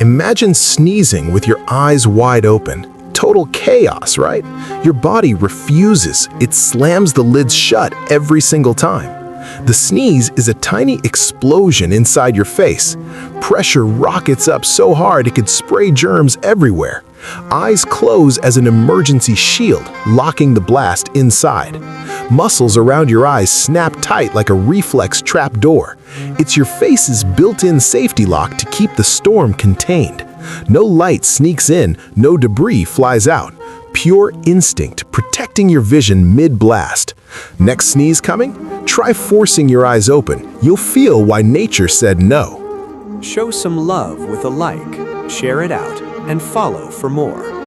Imagine sneezing with your eyes wide open. Total chaos, right? Your body refuses. It slams the lids shut every single time. The sneeze is a tiny explosion inside your face. Pressure rockets up so hard it could spray germs everywhere. Eyes close as an emergency shield, locking the blast inside. Muscles around your eyes snap tight like a reflex trapdoor. It's your face's built-in safety lock to keep the storm contained. No light sneaks in, no debris flies out. Pure instinct, protecting your vision mid-blast. Next sneeze coming? Try forcing your eyes open. You'll feel why nature said no. Show some love with a like, share it out, and follow for more.